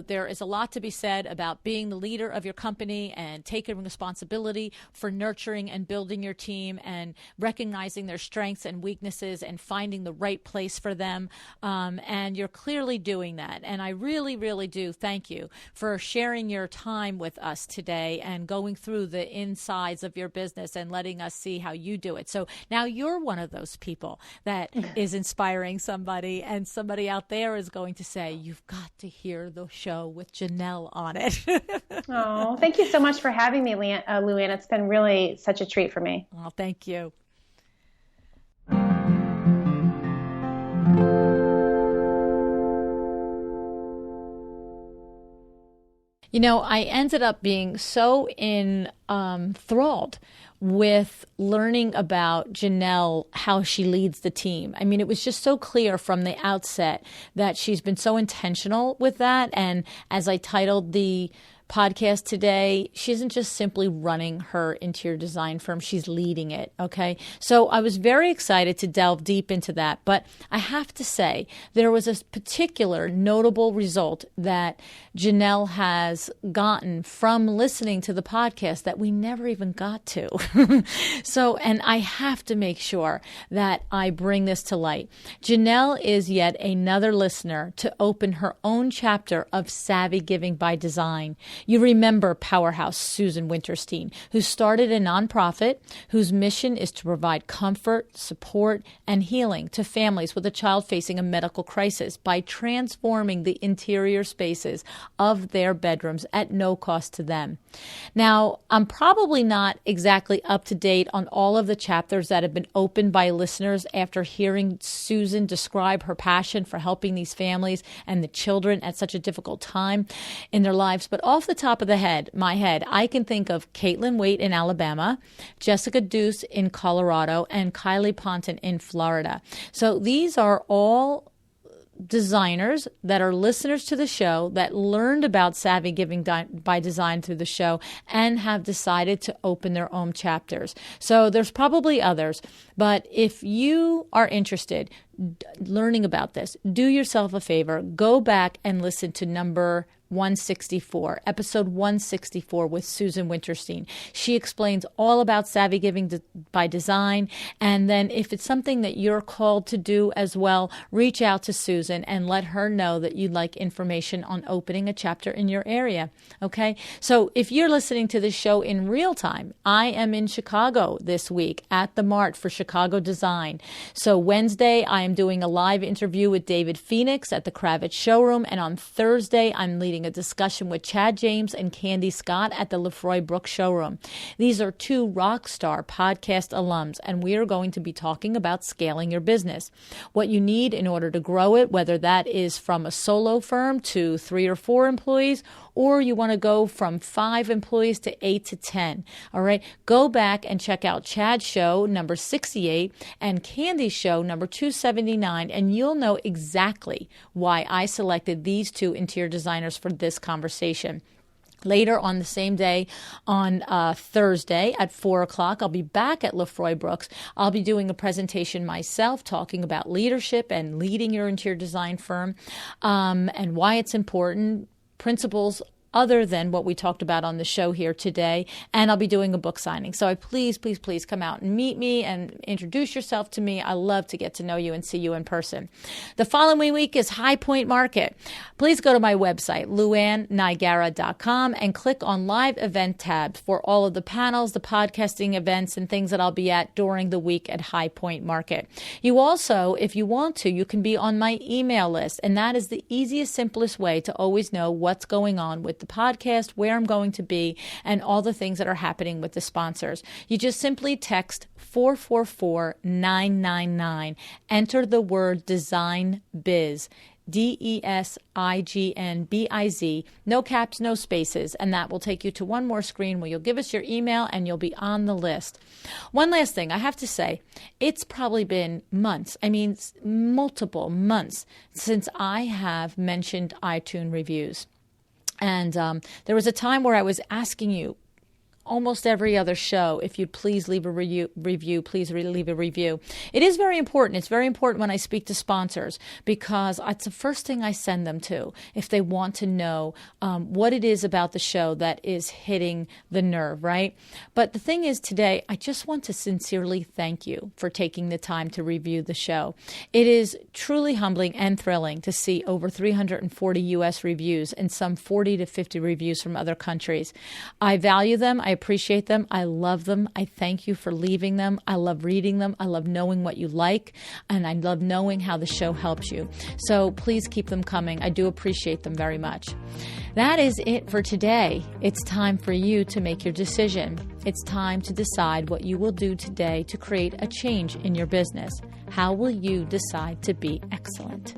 there is a lot to be said about being the leader of your company and taking responsibility for nurturing and building your team and recognizing their strengths and weaknesses and finding the right place for them. And you're clearly doing that. And I really, really do thank you for sharing your time with us today and going through the insides of your business and letting us see how you do it. So now you're one of those people that is inspiring somebody, and somebody out there is going to say, you've got to hear the show with Janelle on it. Oh, thank you so much for having me, Luann. It's been really such a treat for me. Oh, thank you. I ended up being so enthralled with learning about Janelle, how she leads the team. I mean, it was just so clear from the outset that she's been so intentional with that. And as I titled the podcast today, she isn't just simply running her interior design firm, she's leading it. Okay. So I was very excited to delve deep into that. But I have to say, there was a particular notable result that Janelle has gotten from listening to the podcast that we never even got to. And I have to make sure that I bring this to light. Janelle is yet another listener to open her own chapter of Savvy Giving by Design. You remember powerhouse Susan Winterstein, who started a nonprofit whose mission is to provide comfort, support, and healing to families with a child facing a medical crisis by transforming the interior spaces of their bedrooms at no cost to them. Now, I'm probably not exactly up to date on all of the chapters that have been opened by listeners after hearing Susan describe her passion for helping these families and the children at such a difficult time in their lives, but off the top of my head, I can think of Caitlin Waite in Alabama, Jessica Deuce in Colorado, and Kylie Ponton in Florida. So these are all designers that are listeners to the show that learned about Savvy Giving by Design through the show and have decided to open their own chapters. So there's probably others, but if you are interested, learning about this, do yourself a favor. Go back and listen to number 164, episode 164 with Susan Winterstein. She explains all about savvy giving by design. And then if it's something that you're called to do as well, reach out to Susan and let her know that you'd like information on opening a chapter in your area. Okay. So if you're listening to this show in real time, I am in Chicago this week at the Mart for Chicago Design. So Wednesday, I am doing a live interview with David Phoenix at the Kravitz showroom. And on Thursday, I'm leading a discussion with Chad James and Candy Scott at the Lefroy Brooks showroom. These are two rock star podcast alums, and we are going to be talking about scaling your business. What you need in order to grow it, whether that is from a solo firm to 3 or 4 employees, or you want to go from 5 employees to 8 to 10. All right. Go back and check out Chad's show, number 68, and Candy's show, number 279, and you'll know exactly why I selected these 2 interior designers for this conversation. Later on the same day, on Thursday at 4 o'clock, I'll be back at Lefroy Brooks. I'll be doing a presentation myself talking about leadership and leading your interior design firm and why it's important, principles other than what we talked about on the show here today. And I'll be doing a book signing. So please come out and meet me and introduce yourself to me. I love to get to know you and see you in person. The following week is High Point Market. Please go to my website, luannniagara.com, and click on live event tab for all of the panels, the podcasting events, and things that I'll be at during the week at High Point Market. You also, if you want to, you can be on my email list. And that is the easiest, simplest way to always know what's going on with the podcast, where I'm going to be, and all the things that are happening with the sponsors. You just simply text 444-999. Enter the word Design Biz. DESIGNBIZ, no caps, no spaces, and that will take you to one more screen where you'll give us your email and you'll be on the list. One last thing I have to say, it's probably been months, multiple months since I have mentioned iTunes reviews. And there was a time where I was asking you almost every other show, if you'd please leave a review, please leave a review. It is very important. It's very important when I speak to sponsors because it's the first thing I send them to if they want to know what it is about the show that is hitting the nerve, right? But the thing is today, I just want to sincerely thank you for taking the time to review the show. It is truly humbling and thrilling to see over 340 U.S. reviews and some 40 to 50 reviews from other countries. I value them. I appreciate them. I love them. I thank you for leaving them. I love reading them. I love knowing what you like, and I love knowing how the show helps you. So please keep them coming. I do appreciate them very much. That is it for today. It's time for you to make your decision. It's time to decide what you will do today to create a change in your business. How will you decide to be excellent?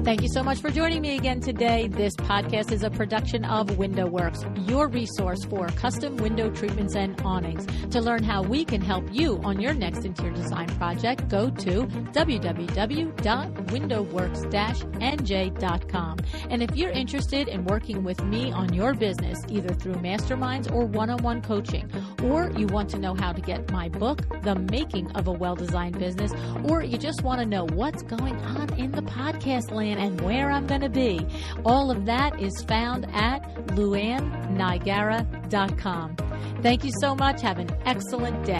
Thank you so much for joining me again today. This podcast is a production of WindowWorks, your resource for custom window treatments and awnings. To learn how we can help you on your next interior design project, go to www.windowworks-nj.com. And if you're interested in working with me on your business, either through masterminds or one-on-one coaching, or you want to know how to get my book, The Making of a Well-Designed Business, or you just want to know what's going on in the podcast land and where I'm going to be. All of that is found at luannniagara.com. Thank you so much. Have an excellent day.